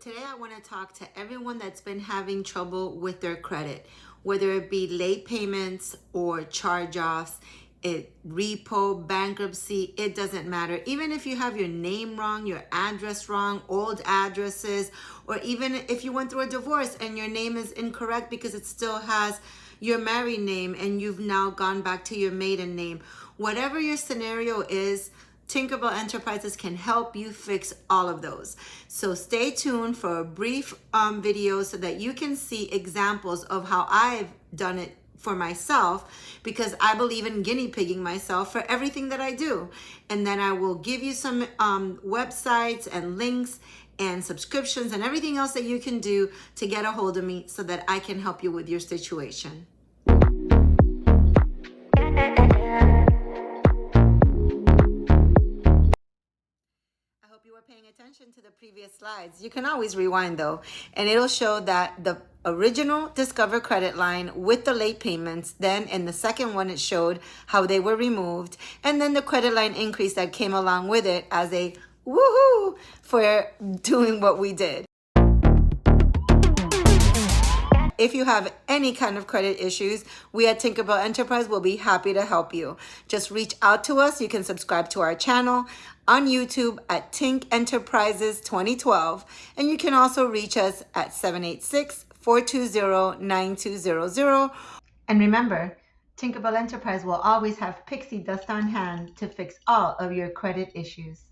today I want to talk to everyone that's been having trouble with their credit, whether it be late payments or charge-offs, repo, bankruptcy, it doesn't matter. Even if you have your name wrong, your address wrong, old addresses, or even if you went through a divorce and your name is incorrect because it still has your married name and you've now gone back to your maiden name. Whatever your scenario is, Tinkerbell Enterprises can help you fix all of those. So stay tuned for a brief video so that you can see examples of how I've done it for myself, because I believe in guinea pigging myself for everything that I do. And then I will give you some websites and links and subscriptions and everything else that you can do to get a hold of me so that I can help you with your situation. Paying attention to the previous slides. You can always rewind though, and it'll show that the original Discover credit line with the late payments, then in the second one it showed how they were removed, and then the credit line increase that came along with it as a woohoo for doing what we did. If you have any kind of credit issues, we at Tinkerbell Enterprise will be happy to help you. Just reach out to us. You can subscribe to our channel on YouTube at Tink Enterprises 2012. And you can also reach us at 786-420-9200. And remember, Tinkerbell Enterprise will always have Pixie dust on hand to fix all of your credit issues.